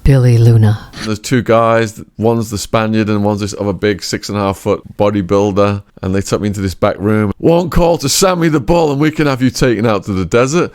Billy Luna. There's two guys, one's the Spaniard and one's this other big 6.5-foot bodybuilder, and they took me into this back room. One call to Sammy the Bull and we can have you taken out to the desert.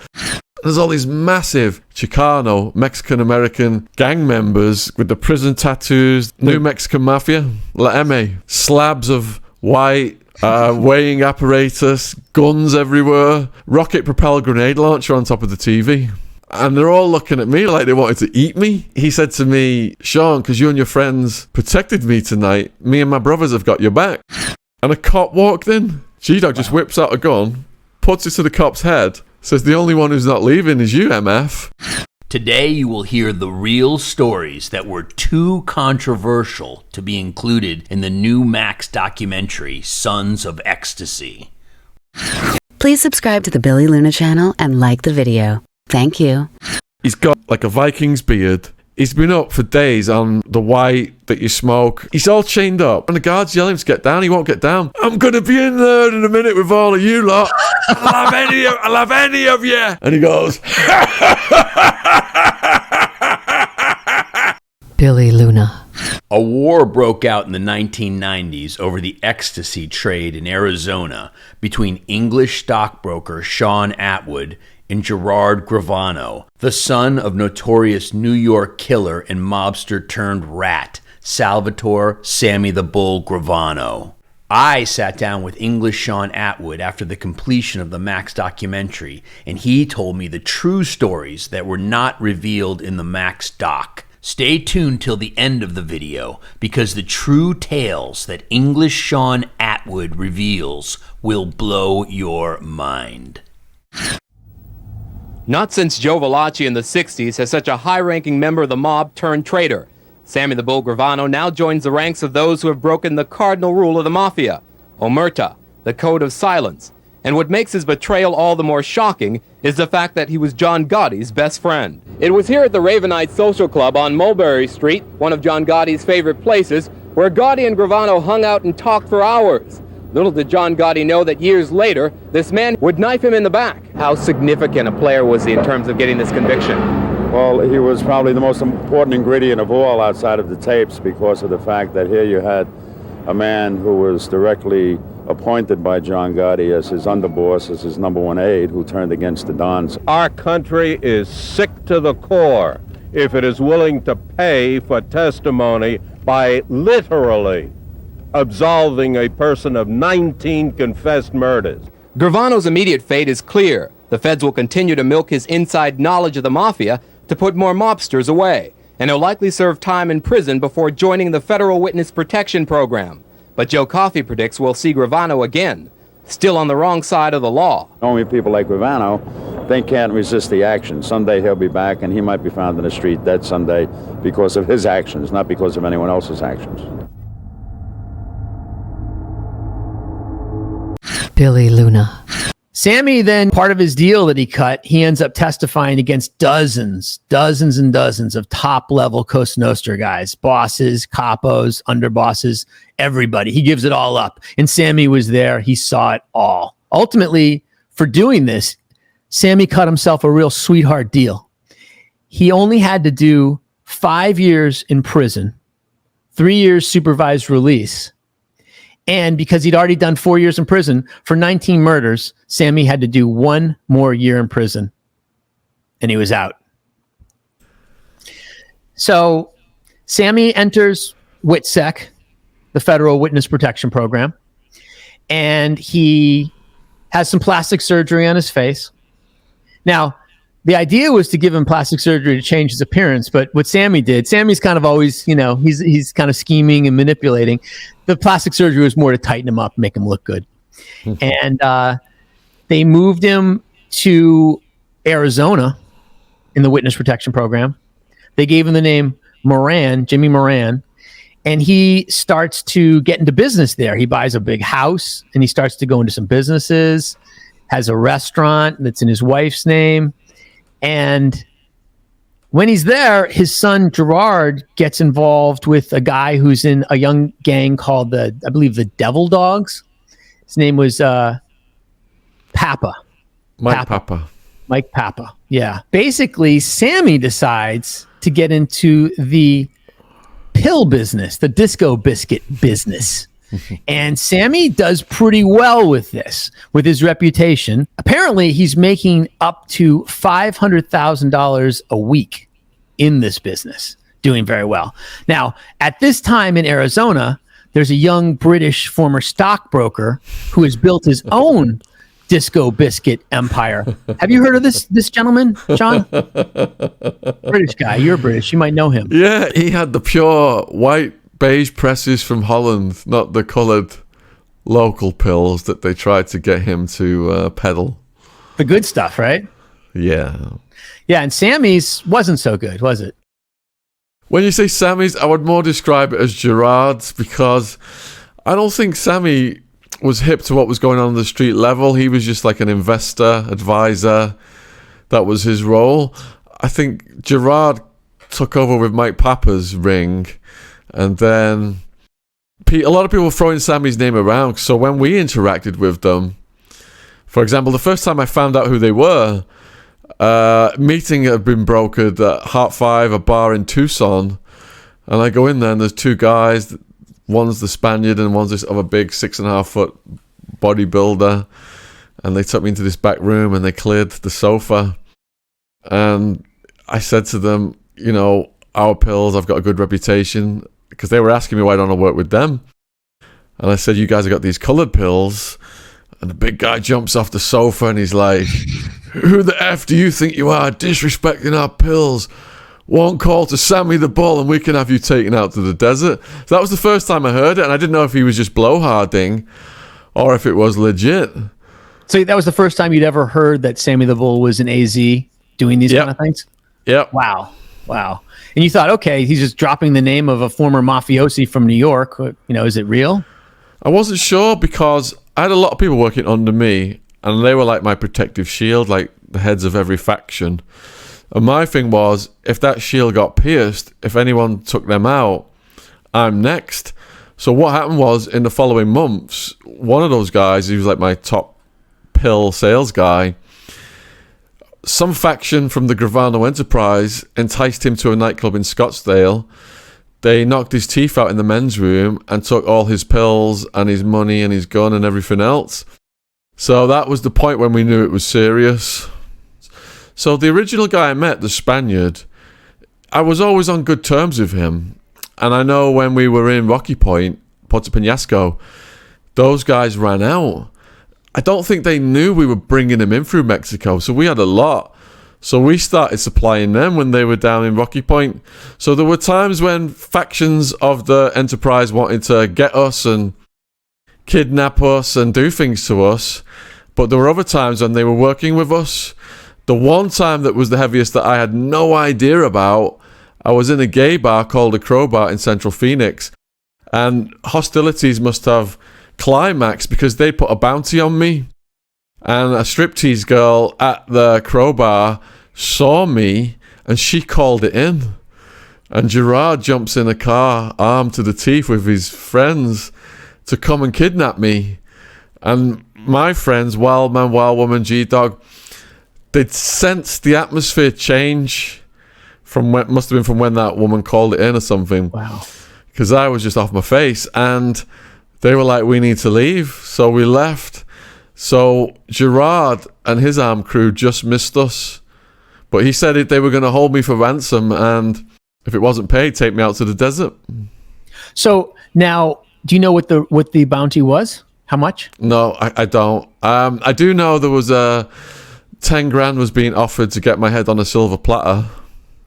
There's all these massive Chicano, Mexican-American gang members with the prison tattoos, New Mexican Mafia, La M, slabs of white, weighing apparatus, guns everywhere, rocket-propelled grenade launcher on top of the TV. And they're all looking at me like they wanted to eat me. He said to me, Shaun, because you and your friends protected me tonight, me and my brothers have got your back. And a cop walked in. G-Dog just whips out a gun, puts it to the cop's head, says the only one who's not leaving is you, MF. Today you will hear the real stories that were too controversial to be included in the new Max documentary, Sons of Ecstasy. Please subscribe to the Billy Luna channel and like the video. Thank you. He's got like a Viking's beard. He's been up for days on the white that you smoke. He's all chained up. And the guards yell at him to get down. He won't get down. I'm going to be in there in a minute with all of you lot. I'll have any of you. And he goes, Billy Luna. A war broke out in the 1990s over the ecstasy trade in Arizona between English stockbroker Shaun Attwood and Gerard Gravano, the son of notorious New York killer and mobster turned rat, Salvatore Sammy the Bull Gravano. I sat down with English Shaun Attwood after the completion of the Max documentary, and he told me the true stories that were not revealed in the Max doc. Stay tuned till the end of the video, because the true tales that English Shaun Attwood reveals will blow your mind. Not since Joe Valachi in the 60s has such a high-ranking member of the mob turned traitor. Sammy the Bull Gravano now joins the ranks of those who have broken the cardinal rule of the Mafia, Omerta, the code of silence. And what makes his betrayal all the more shocking is the fact that he was John Gotti's best friend. It was here at the Ravenite Social Club on Mulberry Street, one of John Gotti's favorite places, where Gotti and Gravano hung out and talked for hours. Little did John Gotti know that years later, this man would knife him in the back. How significant a player was he in terms of getting this conviction? Well, he was probably the most important ingredient of all outside of the tapes, because of the fact that here you had a man who was directly appointed by John Gotti as his underboss, as his number one aide, who turned against the Dons. Our country is sick to the core if it is willing to pay for testimony by literally absolving a person of 19 confessed murders. Gravano's immediate fate is clear. The feds will continue to milk his inside knowledge of the Mafia to put more mobsters away, and he'll likely serve time in prison before joining the Federal Witness Protection Program. But Joe Coffey predicts we'll see Gravano again, still on the wrong side of the law. Only people like Gravano, they can't resist the action. Someday he'll be back, and he might be found in the street dead someday because of his actions, not because of anyone else's actions. Billy Luna. Sammy then, part of his deal that he cut, he ends up testifying against dozens and dozens of top-level Cosa Nostra guys, bosses, capos, underbosses, everybody. He gives it all up. And Sammy was there. He saw it all. Ultimately, for doing this, Sammy cut himself a real sweetheart deal. He only had to do 5 years in prison, 3 years supervised release. And because he'd already done 4 years in prison for 19 murders, Sammy had to do 1 more year in prison. And he was out. So Sammy enters WITSEC, the Federal Witness Protection Program. And he has some plastic surgery on his face. Now, the idea was to give him plastic surgery to change his appearance, but what Sammy did, Sammy's kind of always, he's kind of scheming and manipulating. The plastic surgery was more to tighten him up, make him look good. And they moved him to Arizona in the Witness Protection Program. They gave him the name Moran, Jimmy Moran, and he starts to get into business there. He buys a big house, and he starts to go into some businesses, has a restaurant that's in his wife's name. And when he's there, his son Gerard gets involved with a guy who's in a young gang called I believe the Devil Dogs. His name was Papa. Mike Papa. Mike Papa. Yeah. Basically, Sammy decides to get into the pill business, the disco biscuit business. And Sammy does pretty well with this, with his reputation. Apparently, he's making up to $500,000 a week in this business, doing very well. Now, at this time in Arizona, there's a young British former stockbroker who has built his own disco biscuit empire. Have you heard of this gentleman, Sean? British guy. You're British. You might know him. Yeah, he had the pure white beige presses from Holland, not the coloured local pills that they tried to get him to peddle. The good stuff, right? Yeah. Yeah, and Sammy's wasn't so good, was it? When you say Sammy's, I would more describe it as Gerard's, because I don't think Sammy was hip to what was going on the street level. He was just like an investor, advisor. That was his role. I think Gerard took over with Mike Papa's ring, and then a lot of people were throwing Sammy's name around. So when we interacted with them, for example, the first time I found out who they were, meeting had been brokered at Heart 5, a bar in Tucson, and I go in there and there's two guys. One's the Spaniard and one's this other big 6.5-foot bodybuilder, and they took me into this back room and they cleared the sofa, and I said to them, you know, our pills, I've got a good reputation, because they were asking me why don't I work with them, and I said, you guys have got these coloured pills, and the big guy jumps off the sofa and he's like, who the F do you think you are, disrespecting our pills? One call to Sammy the Bull and we can have you taken out to the desert. So that was the first time I heard it, and I didn't know if he was just blowharding or if it was legit. So that was the first time you'd ever heard that Sammy the Bull was in AZ doing these kind of things? Yep. Wow. And you thought, okay, he's just dropping the name of a former mafiosi from New York. You know, is it real? I wasn't sure, because I had a lot of people working under me, and they were like my protective shield, like the heads of every faction. And my thing was, if that shield got pierced, if anyone took them out, I'm next. So what happened was, in the following months, one of those guys, he was like my top pill sales guy, some faction from the Gravano enterprise enticed him to a nightclub in Scottsdale. They knocked his teeth out in the men's room and took all his pills and his money and his gun and everything else. So that was the point when we knew it was serious. So the original guy I met, the Spaniard, I was always on good terms with him. And I know when we were in Rocky Point, Puerto Penasco, those guys ran out. I don't think they knew we were bringing him in through Mexico. So we had a lot. So we started supplying them when they were down in Rocky Point. So there were times when factions of the Enterprise wanted to get us and kidnap us and do things to us. But there were other times when they were working with us. The one time that was the heaviest that I had no idea about, I was in a gay bar called the Crowbar in Central Phoenix. And Hostilities must have climaxed because they put a bounty on me. And a striptease girl at the Crowbar saw me and she called it in. And Gerard jumps in a car, armed to the teeth with his friends, to come and kidnap me. And my friends, Wildman, Wildwoman, G-Dog, they'd sensed the atmosphere change from when, must have been from when that woman called it in or something. Wow. Because I was just off my face. And they were like, we need to leave. So we left. So Gerard and his armed crew just missed us. But he said they were going to hold me for ransom, and if it wasn't paid, take me out to the desert. So now, do you know what the bounty was? How much? No, I don't. I do know there was 10 grand was being offered to get my head on a silver platter.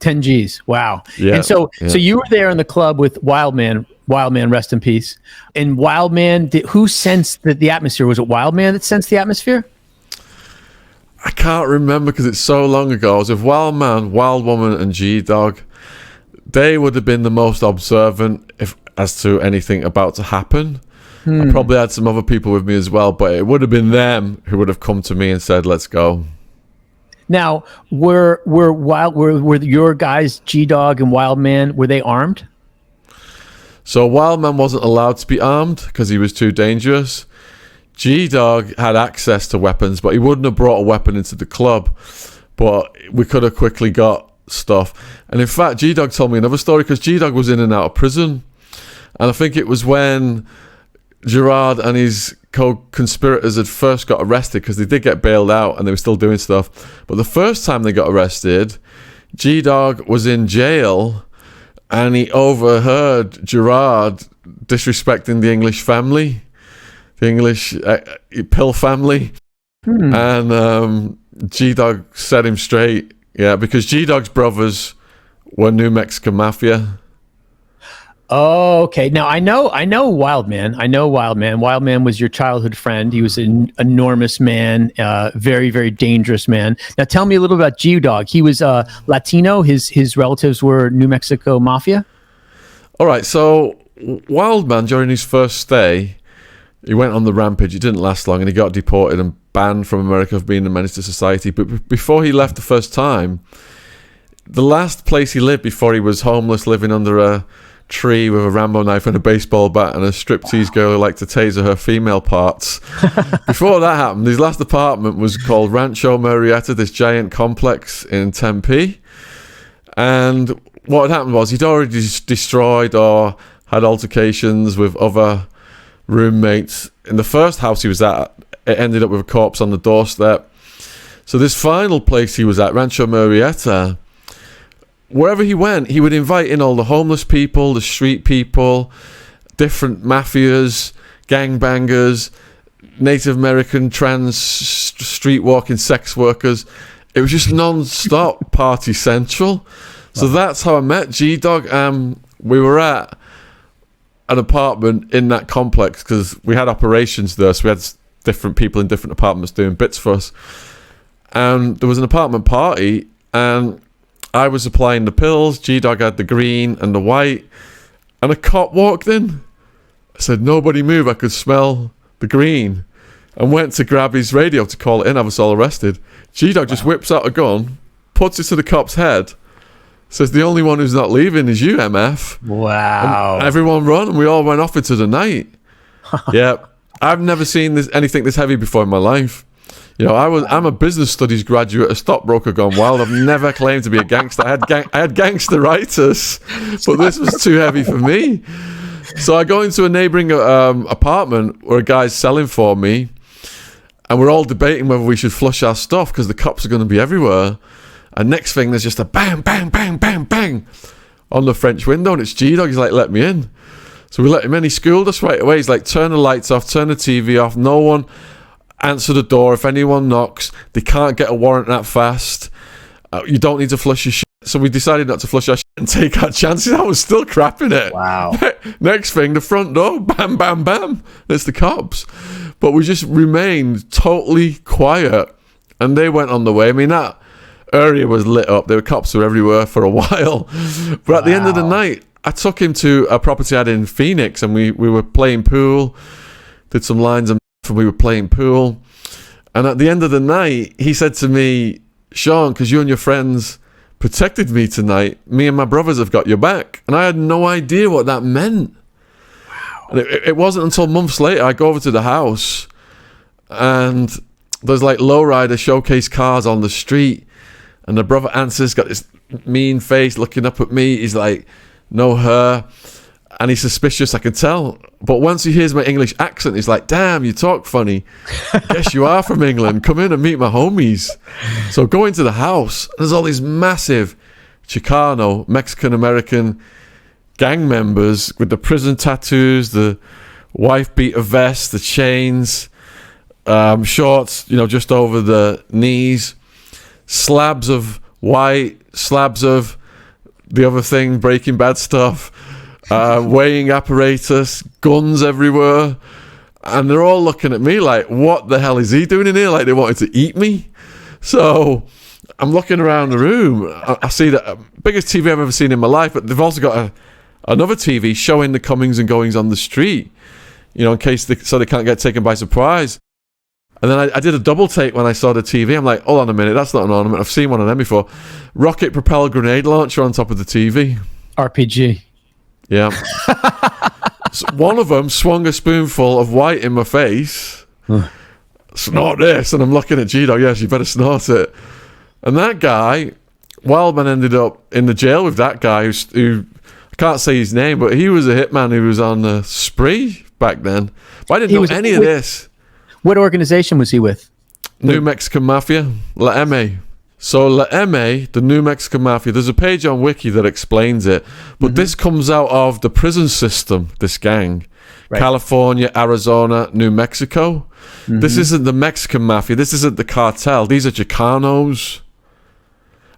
10 G's. Wow. Yeah. And so you were there in the club with Wildman. Wildman, rest in peace. And Wildman, who sensed the atmosphere? Was it Wildman that sensed the atmosphere? I can't remember because it's so long ago. I was with Wildman, Wildwoman, and G-Dog. They would have been the most observant as to anything about to happen. I probably had some other people with me as well, but it would have been them who would have come to me and said, let's go. Now, were your guys, G-Dog and Wildman, were they armed? So Wildman wasn't allowed to be armed because he was too dangerous. G-Dog had access to weapons, but he wouldn't have brought a weapon into the club. But we could have quickly got stuff. And in fact, G-Dog told me another story, because G-Dog was in and out of prison. And I think it was when Gerard and his co-conspirators had first got arrested, because they did get bailed out and they were still doing stuff. But the first time they got arrested, G-Dog was in jail and he overheard Gerard disrespecting the English family, the English pill family. And G-Dog set him straight. Yeah, because G-Dog's brothers were New Mexican Mafia. Oh, okay. Now I know Wildman. I know Wildman. Wildman was your childhood friend. He was an enormous man, very, very dangerous man. Now tell me a little about G-Dog. He was Latino. His relatives were New Mexico Mafia. All right. So Wildman, during his first stay, he went on the rampage. It didn't last long, and he got deported and banned from America for being a menace to society. But before he left the first time, the last place he lived before he was homeless, living under a tree with a Rambo knife and a baseball bat and a striptease girl who liked to taser her female parts. Before that happened, his last apartment was called Rancho Murrieta, this giant complex in Tempe. And what had happened was he'd already destroyed or had altercations with other roommates. In the first house he was at, it ended up with a corpse on the doorstep. So this final place he was at, Rancho Murrieta, wherever he went, he would invite in all the homeless people, the street people, different mafias, gangbangers, Native American, trans, street walking sex workers. It was just non-stop party central. So that's how I met G-Dog. We were at an apartment in that complex because we had operations there, so we had different people in different apartments doing bits for us. And there was an apartment party, and I was applying the pills. G-Dog had the green and the white, and a cop walked in. I said, "Nobody move." I could smell the green, and went to grab his radio to call it in. I was all arrested. G-Dog just whips out a gun, puts it to the cop's head, says, "The only one who's not leaving is you, MF." Wow. And everyone run, and we all went off into the night. Yeah, I've never seen anything this heavy before in my life. You know, I'm a business studies graduate, a stockbroker gone wild. I've never claimed to be a gangster. I had gangsteritis, but this was too heavy for me. So I go into a neighboring apartment where a guy's selling for me, and we're all debating whether we should flush our stuff because the cops are going to be everywhere. And next thing, there's just a bang, bang, bang, bang, bang on the French window, and it's G-Dog. He's like, "Let me in." So we let him in. He schooled us right away. He's like, "Turn the lights off, turn the TV off. No one answer the door. If anyone knocks, they can't get a warrant that fast. You don't need to flush your shit." So we decided not to flush our shit and take our chances. I was still crapping it. Wow. Next thing, the front door, bam, bam, bam. It's the cops. But we just remained totally quiet, and they went on the way. I mean, that area was lit up. There were cops were everywhere for a while. But at the end of the night, I took him to a property I had in Phoenix, and we were playing pool, did some lines and we were playing pool. And at the end of the night, he said to me, "Shaun, because you and your friends protected me tonight, me and my brothers have got your back." And I had no idea what that meant. Wow. And it wasn't until months later I go over to the house, and there's like lowrider showcase cars on the street, and the brother answers, got this mean face looking up at me. He's like, "No her." And he's suspicious, I can tell. But once he hears my English accent, he's like, "Damn, you talk funny. Guess you are from England. Come in and meet my homies." So go into the house. There's all these massive Chicano, Mexican-American gang members with the prison tattoos, the wife-beater vest, the chains, shorts, just over the knees, slabs of white, slabs of the other thing, Breaking Bad stuff, weighing apparatus, guns everywhere, and they're all looking at me like, "What the hell is he doing in here?" Like they wanted to eat me. So I'm looking around the room. I see the biggest TV I've ever seen in my life, but they've also got another TV showing the comings and goings on the street, in case so they can't get taken by surprise. And then I did a double take when I saw the TV. I'm like, "Hold on a minute, that's not an ornament. I've seen one of them before." Rocket propelled grenade launcher on top of the TV. RPG. Yeah. So one of them swung a spoonful of white in my face. Snort this. And I'm looking at G-Dog. "Yes, you better snort it." And that guy Wildman ended up in the jail with that guy who I can't say his name, but he was a hitman who was on the spree back then. But I didn't know any of this. What organization was he with? New Mexican Mafia, La M.A. So La M.A., the New Mexican Mafia, there's a page on Wiki that explains it, but this comes out of the prison system, this gang. Right. California, Arizona, New Mexico. This isn't the Mexican Mafia. This isn't the cartel. These are Chicanos.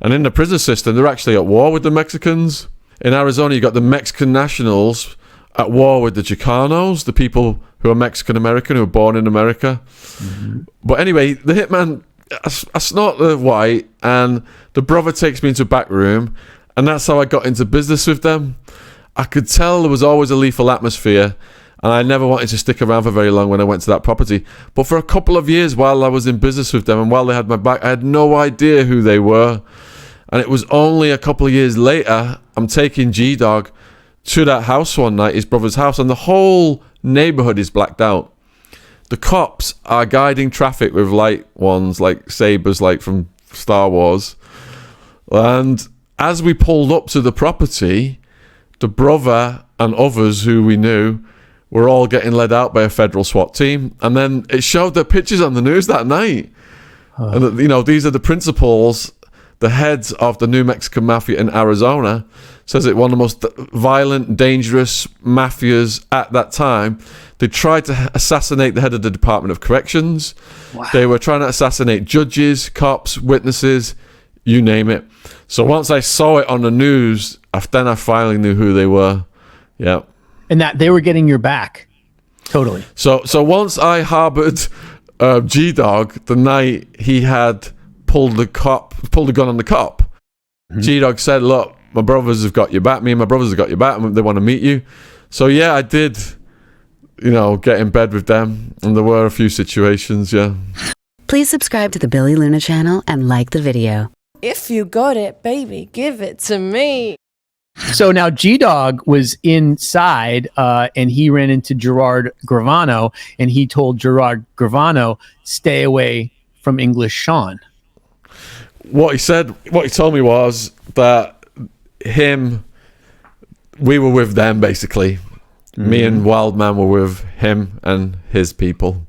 And in the prison system, they're actually at war with the Mexicans. In Arizona, you got the Mexican nationals at war with the Chicanos, the people who are Mexican-American, who were born in America. But anyway, the hitman, I snort the white, and the brother takes me into a back room, and that's how I got into business with them. I could tell there was always a lethal atmosphere, and I never wanted to stick around for very long when I went to that property. But for a couple of years while I was in business with them and while they had my back, I had no idea who they were. And it was only a couple of years later, I'm taking G-Dog to that house one night, his brother's house, and the whole neighborhood is blacked out. The cops are guiding traffic with light ones, like sabers, like from Star Wars. And as we pulled up to the property, the brother and others who we knew were all getting led out by a federal SWAT team. And then it showed their pictures on the news that night. And, you know, these are the principals, the heads of the New Mexican Mafia in Arizona. Says it one of the most violent, dangerous mafias at that time. They tried to assassinate the head of the Department of Corrections. Wow. They were trying to assassinate judges, cops, witnesses, you name it. So once I saw it on the news, then I finally knew who they were. Yeah. And that they were getting your back. Totally. So once I harbored G-Dog, the night he had pulled the gun on the cop, G-Dog said, look, my brothers have got your back. Me and my brothers have got your back. They want to meet you. So yeah, I did, you know, get in bed with them. And there were a few situations, yeah. Please subscribe to the Billy Luna channel and like the video. If you got it, baby, give it to me. So now G-Dog was inside and he ran into Gerard Gravano, and he told Gerard Gravano, stay away from English Shaun. What he told me was that we were with them, basically. Me and Wildman were with him and his people.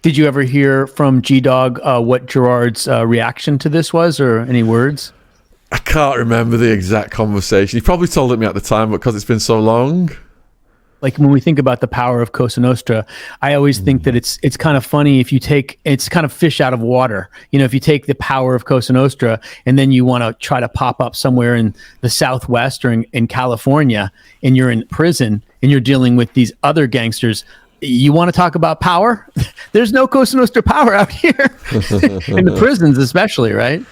Did you ever hear from G-Dog what Gerard's reaction to this was, or any words? I can't remember the exact conversation. He probably told it me at the time, but because it's been so long. Like when we think about the power of Cosa Nostra, I always think that it's kind of funny if you take, it's kind of fish out of water. You know, if you take the power of Cosa Nostra and then you want to try to pop up somewhere in the Southwest or in California, and you're in prison and you're dealing with these other gangsters, you want to talk about power? There's no Cosa Nostra power out here. In the prisons especially, right?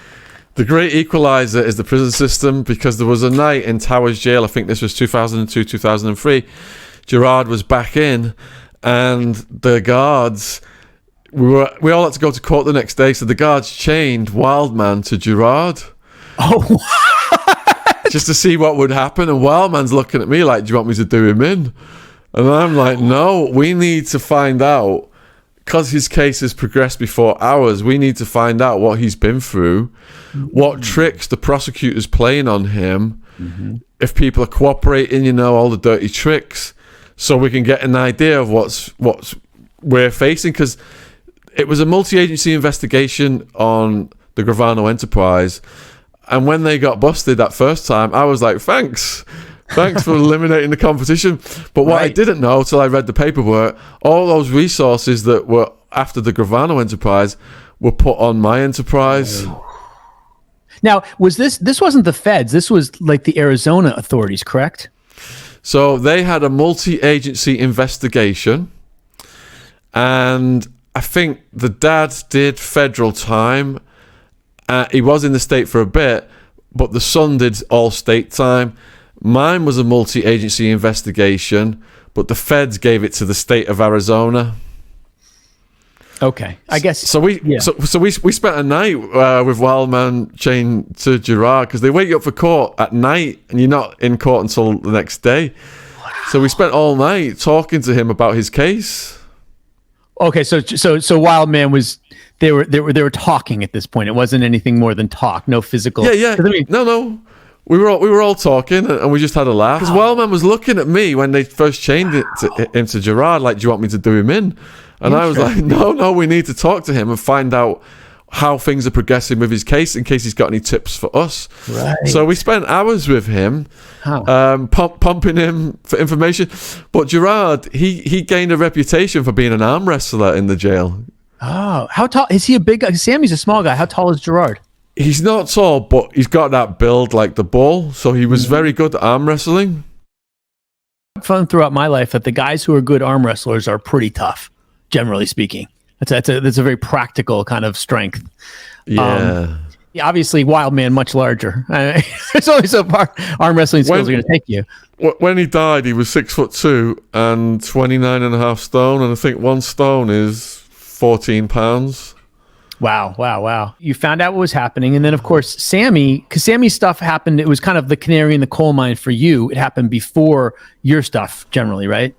The great equalizer is the prison system, because there was a night in Towers Jail, I think this was 2002, 2003, Gerard was back in, and the guards, we all had to go to court the next day, so the guards chained Wildman to Gerard. Oh, just to see what would happen, and Wildman's looking at me like, do you want me to do him in? And I'm like, no, we need to find out, because his case has progressed before ours, we need to find out what he's been through, what tricks the prosecutor's playing on him, if people are cooperating, you know, all the dirty tricks, so we can get an idea of what's we're facing, because it was a multi-agency investigation on the Gravano enterprise, and when they got busted that first time, I was like, thanks for eliminating the competition. But what I didn't know till I read the paperwork, all those resources that were after the Gravano enterprise were put on my enterprise. Now, was this wasn't the feds, this was like the Arizona authorities, correct? So they had a multi-agency investigation, and I think the dad did federal time. He was in the state for a bit, but the son did all state time. Mine was a multi-agency investigation, but the feds gave it to the state of Arizona. Okay, I guess. So we spent a night with Wildman chained to Gerard, because they wake you up for court at night, and you're not in court until the next day. Wow. So we spent all night talking to him about his case. Okay, so Wildman was they were talking at this point. It wasn't anything more than talk, no physical. Yeah. No. We were all talking, and we just had a laugh. Because Wildman was looking at me when they first changed him to Gerard, like, do you want me to do him in? And I was like, no, we need to talk to him and find out how things are progressing with his case in case he's got any tips for us. Right. So we spent hours with him, pumping him for information. But Gerard, he gained a reputation for being an arm wrestler in the jail. Oh, how tall is he? A big guy? Sammy's a small guy. How tall is Gerard? He's not tall, but he's got that build like the Bull. So he was very good at arm wrestling. I've found throughout my life that the guys who are good arm wrestlers are pretty tough, generally speaking. That's a very practical kind of strength. Yeah. Obviously, Wildman much larger. There's only so far arm wrestling skills are going to take you. When he died, he was 6'2" and 29.5 stone, and I think 1 stone is 14 pounds. Wow. You found out what was happening. And then, of course, Sammy, because Sammy's stuff happened, it was kind of the canary in the coal mine for you. It happened before your stuff, generally, right?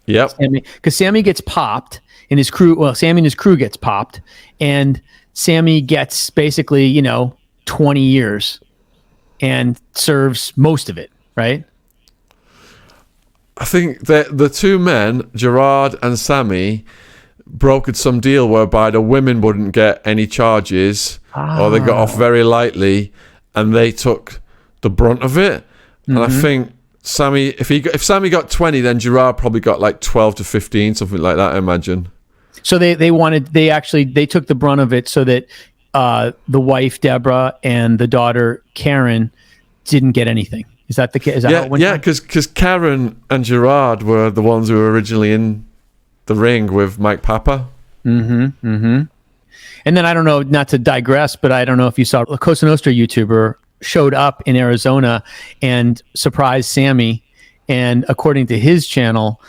Yep. Because Sammy gets popped, and his crew, Sammy and his crew gets popped, and Sammy gets basically, 20 years and serves most of it, right? I think that the two men, Gerard and Sammy, brokered some deal whereby the women wouldn't get any charges or they got off very lightly, and they took the brunt of it. And I think Sammy, if Sammy got 20, then Gerard probably got like 12 to 15, something like that, I imagine. So they took the brunt of it so that the wife Deborah and the daughter Karen didn't get anything. Is that the case? Yeah, because Karen and Gerard were the ones who were originally in the ring with Mike Papa. And then I don't know, not to digress, but I don't know if you saw a Cosa Nostra YouTuber showed up in Arizona and surprised Sammy. And according to his channel,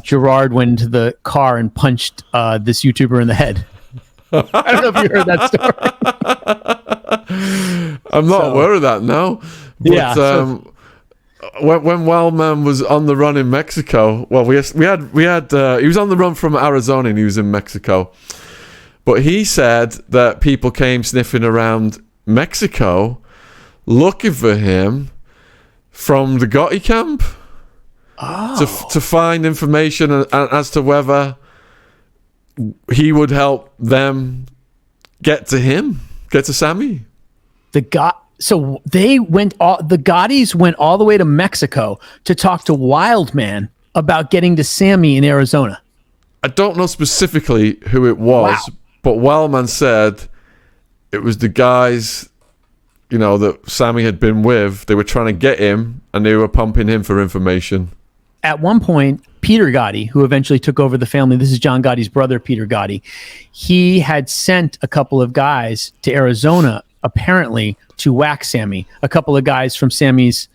Gerard went into the car and punched this YouTuber in the head. I don't know if you heard that story. I'm not aware of that now. But, when Wildman was on the run in Mexico, well, we had he was on the run from Arizona and he was in Mexico. But he said that people came sniffing around Mexico looking for him from the Gotti camp to find information as to whether he would help them get to Sammy. So the Gottis went all the way to Mexico to talk to Wildman about getting to Sammy in Arizona. I don't know specifically who it was, but Wildman said it was the guys, that Sammy had been with. They were trying to get him, and they were pumping him for information. At one point, Peter Gotti, who eventually took over the family, this is John Gotti's brother, Peter Gotti, he had sent a couple of guys to Arizona, apparently, to whack Sammy. A couple of guys from Sammy's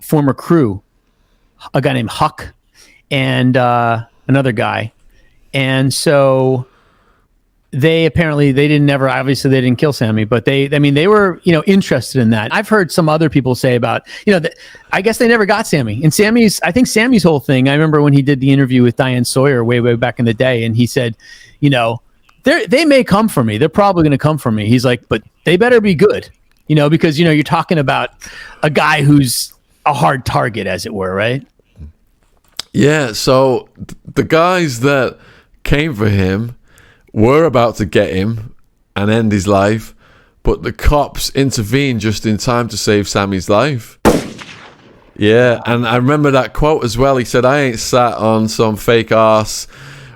former crew, a guy named Huck and another guy. And so they didn't kill Sammy, but they were, interested in that. I've heard some other people say about, I guess they never got Sammy. And I think Sammy's whole thing, I remember when he did the interview with Diane Sawyer way back in the day, and he said, they may come for me. They're probably going to come for me. He's like, but they better be good, because, you're talking about a guy who's a hard target, as it were, right? Yeah. So the guys that came for him were about to get him and end his life, but the cops intervened just in time to save Sammy's life. Yeah. And I remember that quote as well. He said, I ain't sat on some fake ass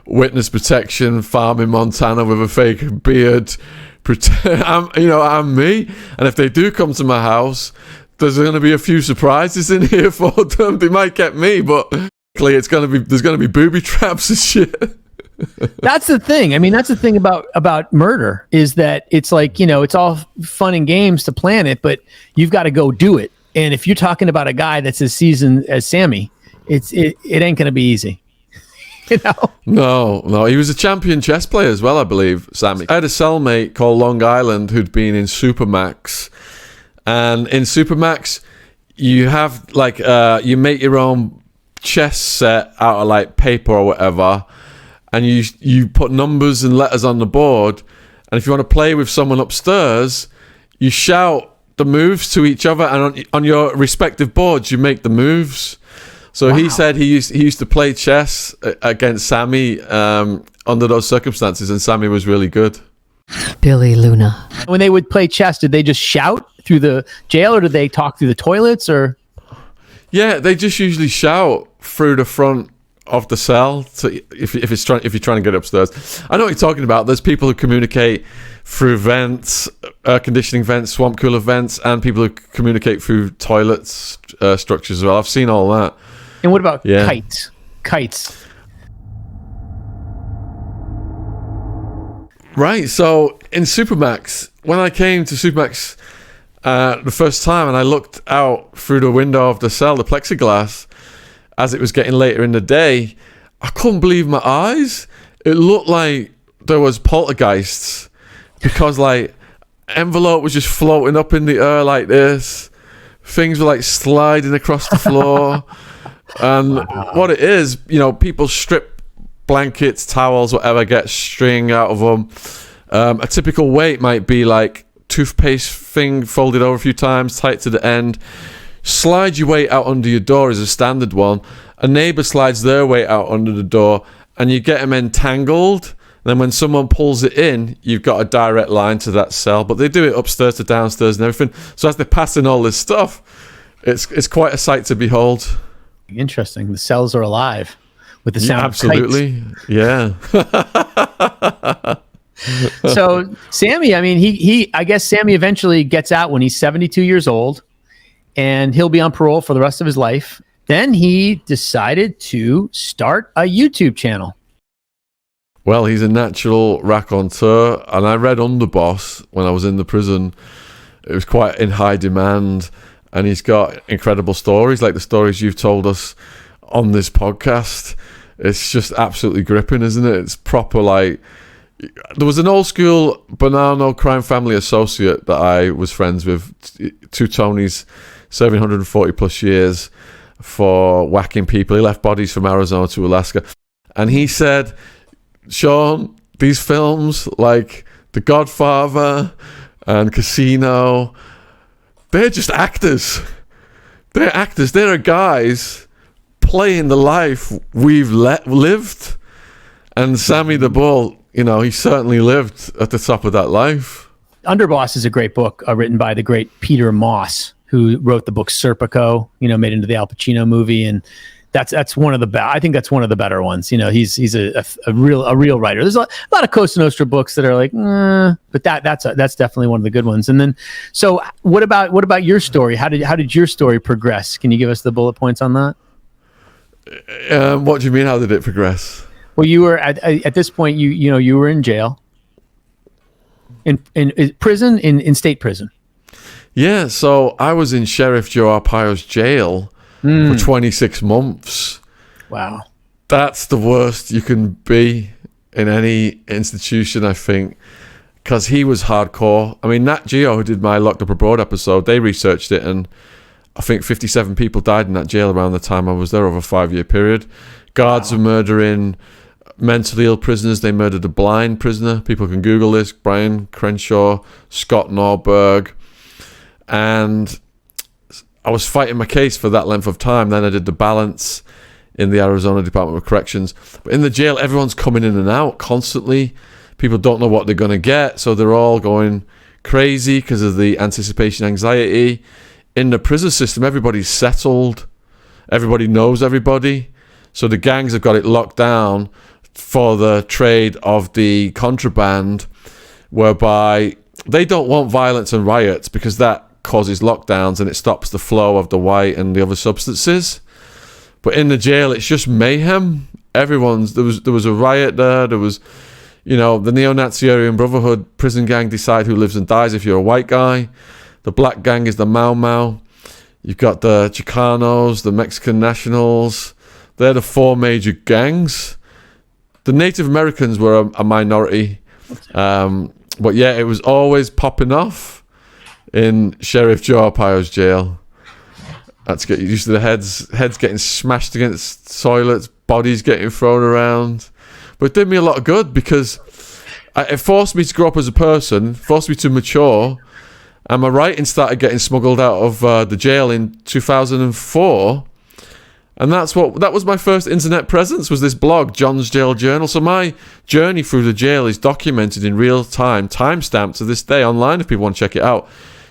witness protection farm in Montana with a fake beard. I'm me, and if they do come to my house, there's going to be a few surprises in here for them. They might get me, but there's going to be booby traps and shit. That's the thing. I mean, that's the thing about murder is that it's like, it's all fun and games to plan it, but you've got to go do it. And if you're talking about a guy that's as seasoned as Sammy, it ain't going to be easy. No, he was a champion chess player as well, I believe, Sammy. I had a cellmate called Long Island who'd been in Supermax, and in Supermax you have you make your own chess set out of paper or whatever, and you put numbers and letters on the board, And if you want to play with someone upstairs, you shout the moves to each other, and on your respective boards, you make the moves. So he said he used to play chess against Sammy under those circumstances, and Sammy was really good. Billy Luna. When they would play chess, did they just shout through the jail, or did they talk through the toilets, or? Yeah, they just usually shout through the front of the cell if you're trying to get upstairs. I know what you're talking about. There's people who communicate through vents, air conditioning vents, swamp cooler vents, and people who communicate through toilets structures as well. I've seen all that. And what about kites? Right, so in Supermax, when I came to Supermax the first time and I looked out through the window of the cell, the plexiglass, as it was getting later in the day, I couldn't believe my eyes. It looked like there was poltergeists, because like envelope was just floating up in the air like this. Things were like sliding across the floor. And what it is, people strip blankets, towels, whatever, get string out of them. A typical weight might be like toothpaste thing folded over a few times, tight to the end. Slide your weight out under your door is a standard one. A neighbor slides their weight out under the door, and you get them entangled. Then when someone pulls it in, you've got a direct line to that cell. But they do it upstairs to downstairs and everything. So as they're passing all this stuff, it's quite a sight to behold. Interesting. The cells are alive with the sound. Absolutely. Of kites. Yeah. So Sammy, I mean, I guess Sammy eventually gets out when he's 72 years old, and he'll be on parole for the rest of his life. Then he decided to start a YouTube channel. Well, he's a natural raconteur, and I read Underboss when I was in the prison. It was quite in high demand, and he's got incredible stories, like the stories you've told us on this podcast. It's just absolutely gripping, isn't it? It's proper, like... There was an old school Gravano crime family associate that I was friends with, two Tonys, serving 140 plus years for whacking people. He left bodies from Arizona to Alaska. And he said, Shaun, these films like The Godfather and Casino, they're just actors. They're actors. They're guys playing the life we've lived. And Sammy the Bull, he certainly lived at the top of that life. Underboss is a great book written by the great Peter Moss, who wrote the book Serpico, made into the Al Pacino movie. And that's one of the I think that's one of the better ones. He's a real writer. There's a lot of Cosa Nostra books that are like, but that's definitely one of the good ones. And then, so what about your story? How did your story progress? Can you give us the bullet points on that? What do you mean? How did it progress? Well, you were at this point. You were in jail, in prison, in state prison. Yeah, so I was in Sheriff Joe Arpaio's jail for 26 months. Wow, that's the worst you can be in any institution, I think, because he was hardcore. I mean, Nat Geo, who did my Locked Up Abroad episode, they researched it, and I think 57 people died in that jail around the time I was there over a 5-year period. Guards were murdering mentally ill prisoners. They murdered a blind prisoner. People can Google this. Brian Crenshaw, Scott Norberg. And I was fighting my case for that length of time. Then I did the balance in the Arizona Department of Corrections. But in the jail, everyone's coming in and out constantly. People don't know what they're going to get, so they're all going crazy because of the anticipation anxiety. In the prison system, everybody's settled. Everybody knows everybody. So the gangs have got it locked down for the trade of the contraband, whereby they don't want violence and riots because that causes lockdowns and it stops the flow of the white and the other substances. But in the jail, it's just mayhem. There was a riot there. There was, the neo-Nazi Aryan Brotherhood prison gang decide who lives and dies if you're a white guy. The black gang is the Mau Mau. You've got the Chicanos, the Mexican Nationals. They're the 4 major gangs. The Native Americans were a minority. But yeah, it was always popping off in Sheriff Joe Arpaio's jail. That's get used to the heads getting smashed against toilets, bodies getting thrown around. But it did me a lot of good because it forced me to grow up as a person, forced me to mature, and my writing started getting smuggled out of the jail in 2004. And that was my first internet presence, was this blog, John's Jail Journal. So my journey through the jail is documented in real time, timestamped to this day online if people want to check it out.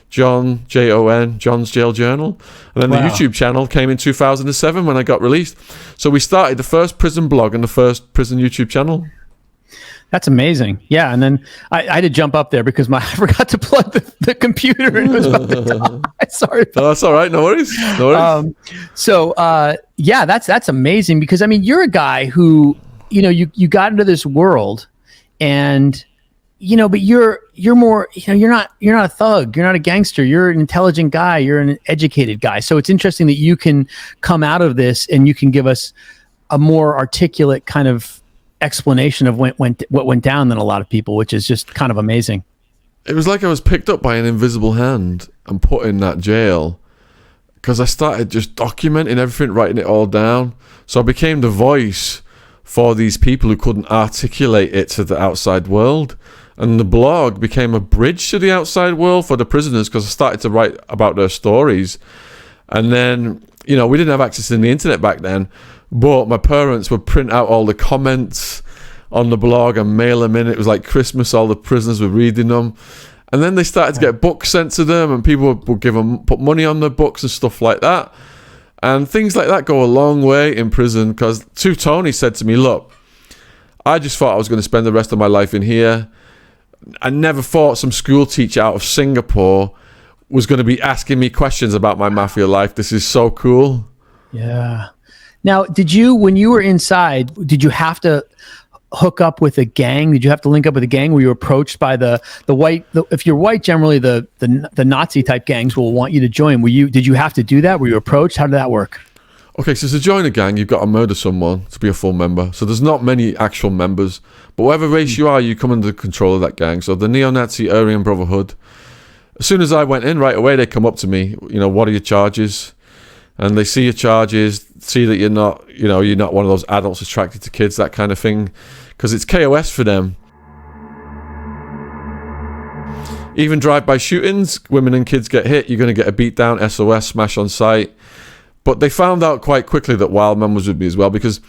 John, Jon, John's Jail Journal. And then the YouTube channel came in 2007 when I got released. So we started the first prison blog and the first prison YouTube channel. That's amazing. Yeah, and then I had to jump up there because I forgot to plug the computer and it was about to die. Sorry. That's all right. No worries. Yeah, that's amazing because, I mean, you're a guy who, you got into this world and, but you're more, you're not a thug. You're not a gangster. You're an intelligent guy. You're an educated guy. So it's interesting that you can come out of this and you can give us a more articulate kind of explanation of what went down than a lot of people, which is just kind of amazing. It was like I was picked up by an invisible hand and put in that jail because I started just documenting everything, writing it all down. So I became the voice for these people who couldn't articulate it to the outside world. And the blog became a bridge to the outside world for the prisoners because I started to write about their stories. And then, we didn't have access to the internet back then, but my parents would print out all the comments on the blog and mail them in. It was like Christmas, all the prisoners were reading them. And then they started to get books sent to them and people would put money on their books and stuff like that. And things like that go a long way in prison because Tony said to me, look, I just thought I was going to spend the rest of my life in here. I never thought some school teacher out of Singapore was going to be asking me questions about my Mafia life. This is so cool. Yeah. Now, when you were inside, did you have to hook up with a gang? Did you have to link up with a gang? Were you approached by the white? If you're white, generally the Nazi type gangs will want you to join. Did you have to do that? Were you approached? How did that work? Okay, so to join a gang, you've got to murder someone to be a full member. So there's not many actual members, but whatever race you are, you come under control of that gang. So the Neo-Nazi Aryan Brotherhood. As soon as I went in, right away they come up to me. What are your charges? And they see your charges, see that you're not one of those adults attracted to kids, that kind of thing, because it's KOS for them. Even drive-by shootings, women and kids get hit, you're going to get a beat down, SOS, smash on sight. But they found out quite quickly that Wildman was with me as well, because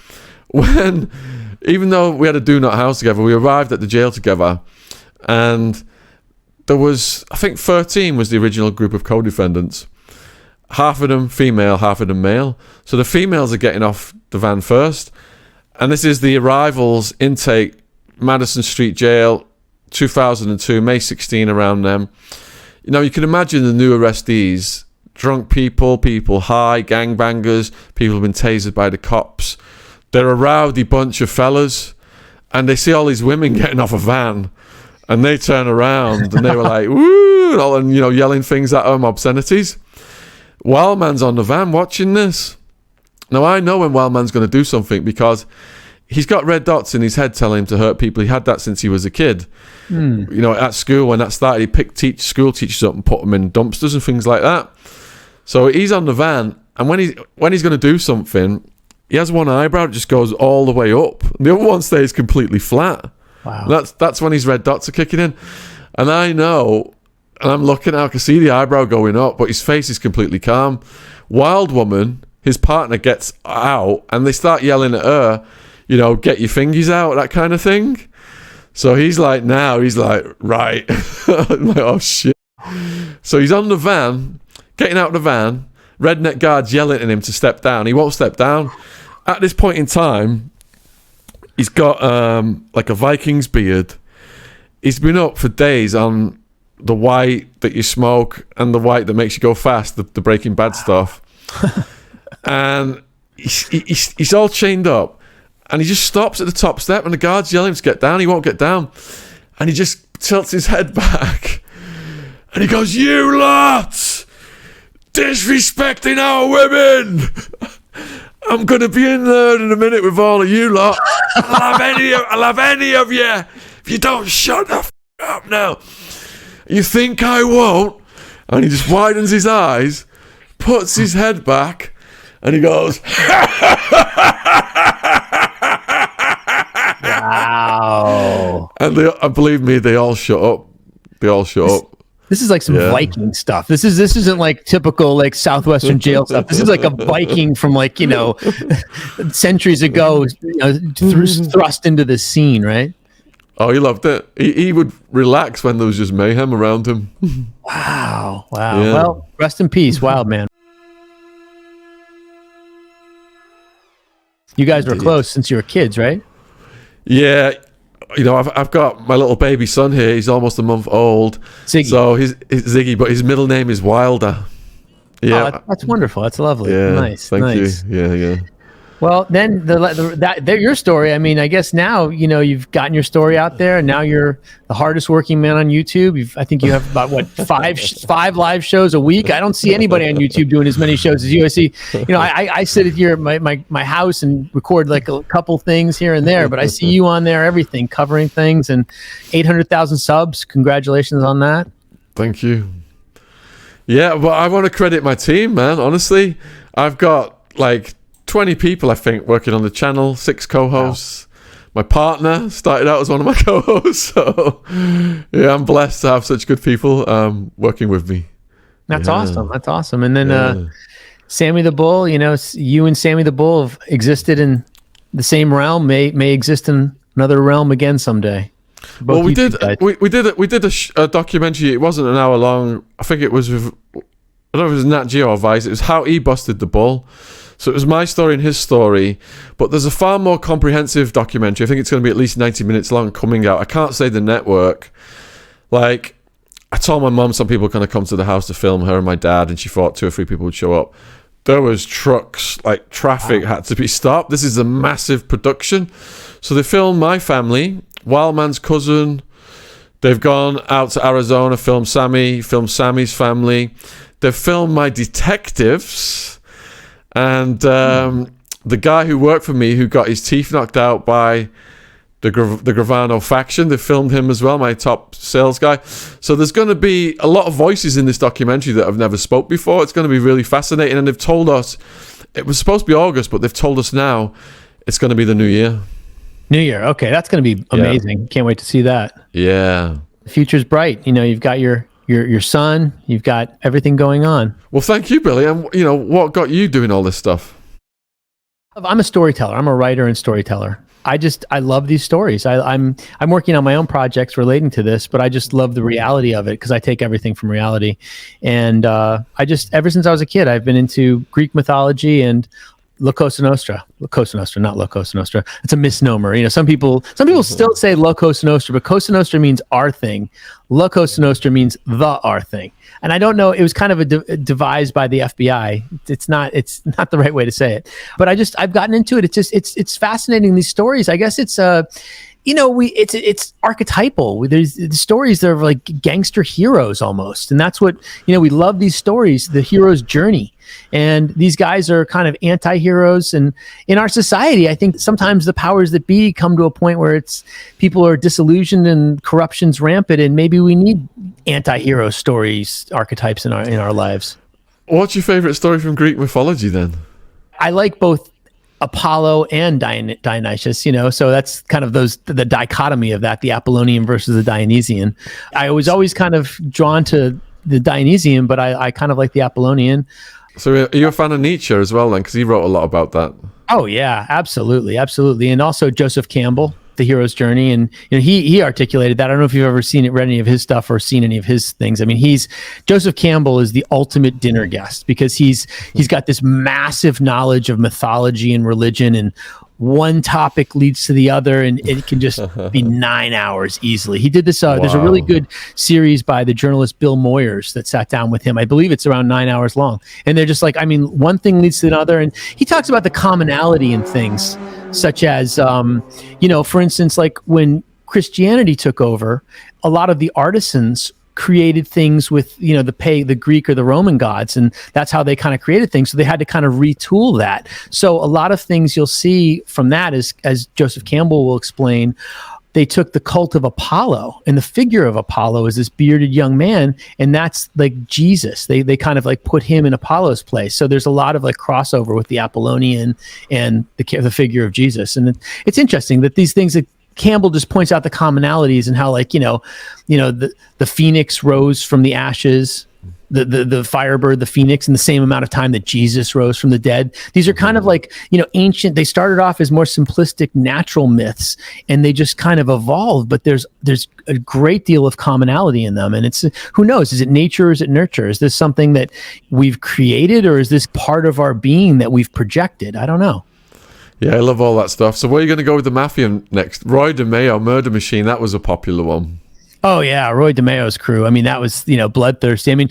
even though we had a do not house together, we arrived at the jail together, and there was, I think 13 was the original group of co-defendants. Half of them female, half of them male. So the females are getting off the van first. And this is the arrivals intake, Madison Street Jail, 2002, May 16, around them. You can imagine the new arrestees, drunk people high, gangbangers, people who've been tasered by the cops. They're a rowdy bunch of fellas. And they see all these women getting off a van. And they turn around and they were like, woo, and yelling things at them, obscenities. Wildman's on the van watching this. Now I know when Wildman's going to do something because he's got red dots in his head telling him to hurt people. He had that since he was a kid. At school when that started, he picked school teachers up and put them in dumpsters and things like that. So he's on the van, and when he's going to do something, he has one eyebrow that just goes all the way up. The other one stays completely flat. Wow. That's when his red dots are kicking in. And I know. And I'm looking out, I can see the eyebrow going up, but his face is completely calm. Wild Woman, his partner, gets out, and they start yelling at her, get your fingies out, that kind of thing. So he's like, right. I'm like, oh, shit. So he's on the van, getting out of the van, redneck guards yelling at him to step down. He won't step down. At this point in time, he's got like a Viking's beard. He's been up for days on the white that you smoke and the white that makes you go fast, the Breaking Bad stuff. And he's all chained up, and he just stops at the top step, and the guards yell at him to get down. He won't get down, and he just tilts his head back, and he goes, "You lot disrespecting our women! I'm gonna be in there in a minute with all of you lot. I'll have any of you if you don't shut the f*** up now. You think I won't?" And he just widens his eyes, puts his head back, and he goes, wow. And believe me, they all shut up. They all shut up. This is like some Viking stuff. This isn't like typical like Southwestern jail stuff. This is like a Viking from like, centuries ago, thrust into the scene, right? Oh, he loved it. He would relax when there was just mayhem around him. Wow. Yeah. Well, rest in peace, Wildman. You guys were close since you were kids, right? Yeah. I've got my little baby son here. He's almost a month old. Ziggy. So he's Ziggy, but his middle name is Wilder. Yeah. Oh, that's wonderful. That's lovely. Yeah. Nice. Thank you. Yeah. Well, then your story. I mean, I guess now you've gotten your story out there, and now you're the hardest working man on YouTube. I think you have about five live shows a week. I don't see anybody on YouTube doing as many shows as you. I see, I sit at here my house and record like a couple things here and there, but I see you on there, everything, covering things, and 800,000 subs. Congratulations on that. Thank you. Yeah, well, I want to credit my team, man. Honestly, I've got like 20 people, I think, working on the channel, 6 co-hosts. Wow. My partner started out as one of my co-hosts. So, yeah, I'm blessed to have such good people working with me. That's awesome. And then Sammy the Bull, you and Sammy the Bull have existed in the same realm, may exist in another realm again someday. Well, we did a documentary. It wasn't an hour long. I think it was with, I don't know if it was Nat Geo or Vice. It was how he busted the bull. So it was my story and his story, but there's a far more comprehensive documentary. I think it's going to be at least 90 minutes long coming out. I can't say the network. Like, I told my mum some people were going to come to the house to film, her and my dad, and she thought 2 or 3 people would show up. There was trucks, like traffic had to be stopped. This is a massive production. So they filmed my family, Wildman's cousin. They've gone out to Arizona, filmed Sammy's family. They've filmed my detectives. And the guy who worked for me, who got his teeth knocked out by the Gravano faction, they filmed him as well, my top sales guy. So there's going to be a lot of voices in this documentary that I've never spoke before. It's going to be really fascinating. And they've told us, it was supposed to be August, but they've told us now it's going to be the new year. New year. Okay, that's going to be amazing. Can't wait to see that. Yeah. The future's bright. You've got your son, you've got everything going on. Well, thank you, Billy. And what got you doing all this stuff? I'm a storyteller. I'm a writer and storyteller. I love these stories. I'm working on my own projects relating to this, but I just love the reality of it because I take everything from reality. And ever since I was a kid, I've been into Greek mythology and La Cosa Nostra. La Cosa Nostra, not La Cosa Nostra. It's a misnomer. Some people still say La Cosa Nostra, but Cosa Nostra means our thing. La Cosa Nostra means the our thing. And I don't know, it was kind of devised by the FBI. It's not the right way to say it. But I've gotten into it. It's fascinating, these stories. I guess it's it's archetypal. There's the stories that are like gangster heroes almost. And that's what, we love these stories, the hero's journey. And these guys are kind of anti-heroes. And in our society, I think sometimes the powers that be come to a point where people are disillusioned and corruption's rampant, and maybe we need anti-hero stories, archetypes in our lives. What's your favorite story from Greek mythology then? I like both Apollo and Dionysus, so that's kind of the dichotomy of that, the Apollonian versus the Dionysian. I was always kind of drawn to the Dionysian, but I kind of like the Apollonian. So are you a fan of Nietzsche as well then? Because he wrote a lot about that. Oh yeah, absolutely. And also Joseph Campbell, The Hero's Journey, and he articulated that. I don't know if you've ever read any of his stuff or seen any of his things. I mean, Joseph Campbell is the ultimate dinner guest because he's got this massive knowledge of mythology and religion, and one topic leads to the other, and it can just be 9 hours easily. He did this. There's a really good series by the journalist Bill Moyers that sat down with him. I believe it's around 9 hours long. And they're just like, one thing leads to another. And he talks about the commonality in things, such as, for instance, like when Christianity took over, a lot of the artisans created things with the Greek or the Roman gods, and that's how they kind of created things. So they had to kind of retool that. So a lot of things you'll see from that is, as Joseph Campbell will explain, they took the cult of Apollo, and the figure of Apollo is this bearded young man, and that's like Jesus. They kind of like put him in Apollo's place. So there's a lot of like crossover with the Apollonian and the figure of Jesus. And it's interesting that these things that Campbell just points out the commonalities and how, like, the phoenix rose from the ashes, the firebird, the phoenix, in the same amount of time that Jesus rose from the dead. These are kind of like, ancient. They started off as more simplistic natural myths, and they just kind of evolved. But there's a great deal of commonality in them, and it's, who knows? Is it nature or is it nurture? Is this something that we've created, or is this part of our being that we've projected? I don't know. Yeah, I love all that stuff. So where are you going to go with the Mafia next? Roy DeMeo, Murder Machine, that was a popular one. Oh yeah, Roy DeMeo's crew. I mean, that was, bloodthirsty. I mean,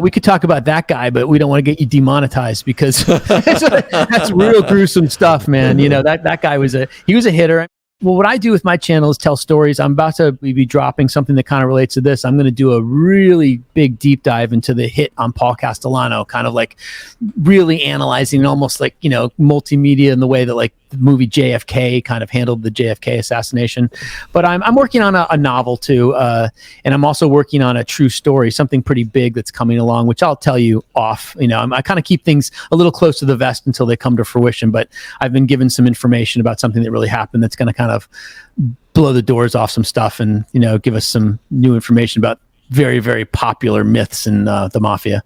we could talk about that guy, but we don't want to get you demonetized because that's real gruesome stuff, man. That guy was a hitter. Well, what I do with my channel is tell stories. I'm about to be dropping something that kind of relates to this. I'm going to do a really big deep dive into the hit on Paul Castellano, kind of like really analyzing almost like, multimedia in the way that like the movie JFK kind of handled the JFK assassination. But I'm working on a novel too. And I'm also working on a true story, something pretty big that's coming along, which I'll tell you off. I kind of keep things a little close to the vest until they come to fruition. But I've been given some information about something that really happened that's going to kind of blow the doors off some stuff and, give us some new information about very, very popular myths in the Mafia.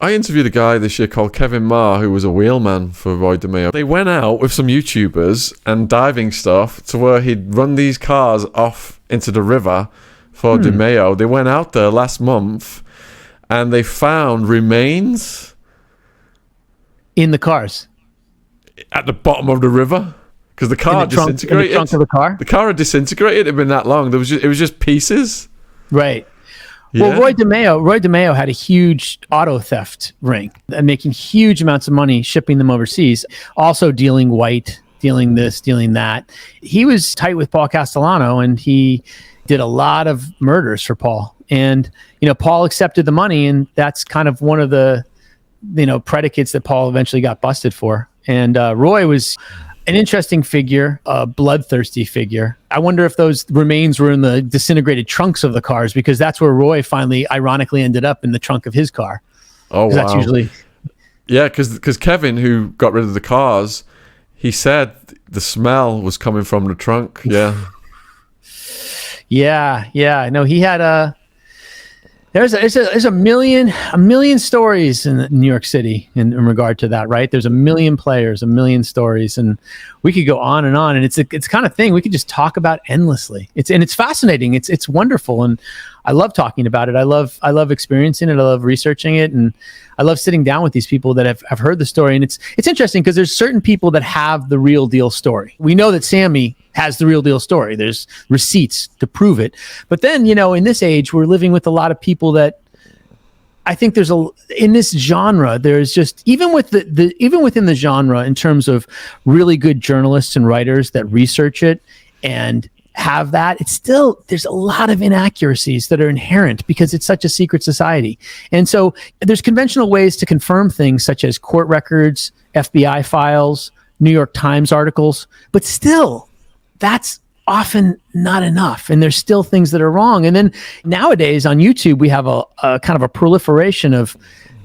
I interviewed a guy this year called Kevin Marr, who was a wheelman for Roy DeMeo. They went out with some YouTubers and diving stuff to where he'd run these cars off into the river for DeMeo. They went out there last month and they found remains in the cars at the bottom of the river because the car disintegrated. In the trunk of the car? The car had disintegrated. It had been that long. It was just pieces. Right. Yeah. Well, Roy DeMeo had a huge auto theft ring and making huge amounts of money shipping them overseas. Also dealing white, dealing this, dealing that. He was tight with Paul Castellano, and he did a lot of murders for Paul. And, Paul accepted the money, and that's kind of one of the, predicates that Paul eventually got busted for. And Roy was an interesting figure, a bloodthirsty figure. I wonder if those remains were in the disintegrated trunks of the cars, because that's where Roy finally, ironically, ended up, in the trunk of his car. Oh, wow. That's usually... Yeah, because Kevin, who got rid of the cars, he said the smell was coming from the trunk. Yeah. Yeah. No, he had there's a million stories in New York City in regard to that, right? There's a million players, a million stories, and we could go on, and it's kind of thing we could just talk about endlessly. It's fascinating. It's wonderful, and I love talking about it. I love experiencing it. I love researching it, and I love sitting down with these people that have heard the story. And it's interesting because there's certain people that have the real deal story. We know that Sammy has the real deal story. There's receipts to prove it. But then, in this age, we're living with a lot of people that I think in this genre, there's just, even within the genre, in terms of really good journalists and writers that research it and have that, there's a lot of inaccuracies that are inherent because it's such a secret society. And so there's conventional ways to confirm things, such as court records, FBI files, New York Times articles, but still, that's often not enough. And there's still things that are wrong. And then nowadays on YouTube, we have a kind of a proliferation of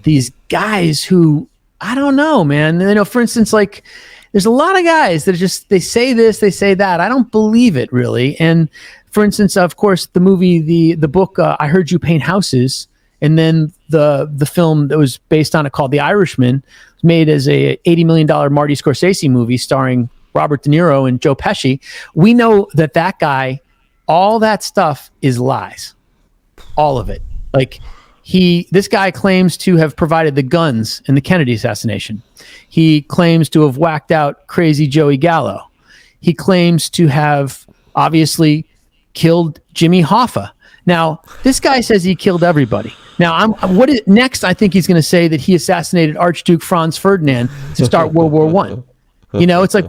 these guys who, I don't know, man. For instance, like, there's a lot of guys that they say this, they say that. I don't believe it, really. And for instance, of course, the movie, the book, I Heard You Paint Houses, and then the film that was based on it called The Irishman, was made as a $80 million Marty Scorsese movie starring Robert De Niro and Joe Pesci. We know that guy, all that stuff is lies. All of it. Like, this guy claims to have provided the guns in the Kennedy assassination. He claims to have whacked out crazy Joey Gallo. He claims to have obviously killed Jimmy Hoffa. Now, this guy says he killed everybody. Now, next? I think he's going to say that he assassinated Archduke Franz Ferdinand to start World War I. It's like,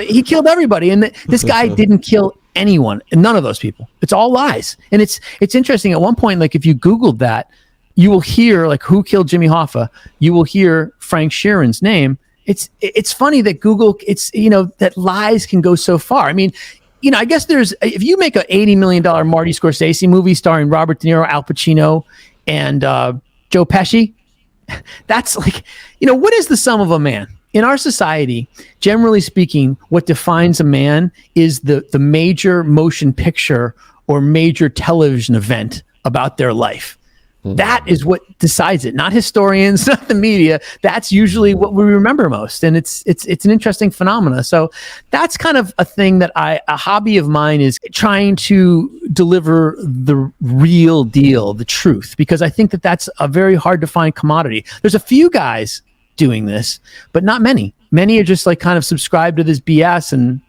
he killed everybody, and this guy didn't kill anyone, and none of those people. It's all lies. And it's interesting. At one point, like, if you Googled that, you will hear, like, who killed Jimmy Hoffa. You will hear Frank Sheeran's name. It's funny that Google, that lies can go so far. I mean, I guess if you make an $80 million Marty Scorsese movie starring Robert De Niro, Al Pacino, and Joe Pesci, that's like, what is the sum of a man? in our society, generally speaking, what defines a man is the major motion picture or major television event about their life. That is what decides it, not historians, not the media. That's usually what we remember most. And it's an interesting phenomena. So that's kind of a thing that a hobby of mine is trying to deliver the real deal, the truth, because I think that that's a very hard to find commodity. There's a few guys doing this, but not many. Many are just like kind of subscribe to this BS and,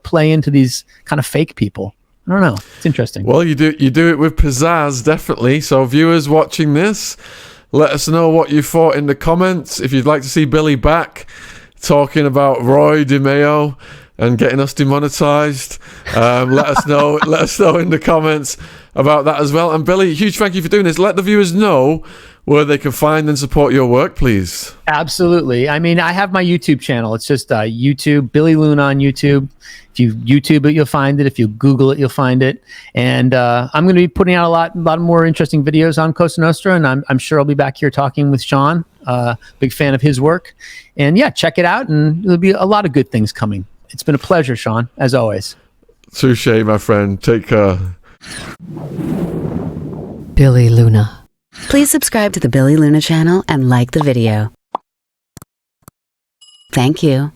play into these kind of fake people. I don't know. It's interesting. Well, you do it with pizzazz, definitely. So viewers watching this, let us know what you thought in the comments. If you'd like to see Billy back talking about Roy DeMeo and getting us demonetized, let us know. Let us know in the comments about that as well. And Billy, huge thank you for doing this. Let the viewers know where they can find and support your work, please. Absolutely. I mean, I have my YouTube channel. It's just YouTube, Billy Luna on YouTube. If you YouTube it, you'll find it. If you Google it, you'll find it. And I'm going to be putting out a lot more interesting videos on Cosa Nostra, and I'm sure I'll be back here talking with Shaun. Big fan of his work. And yeah, check it out, and there'll be a lot of good things coming. It's been a pleasure, Shaun, as always. Touche, my friend. Take care. Billy Luna. Please subscribe to the Billy Luna channel and like the video. Thank you.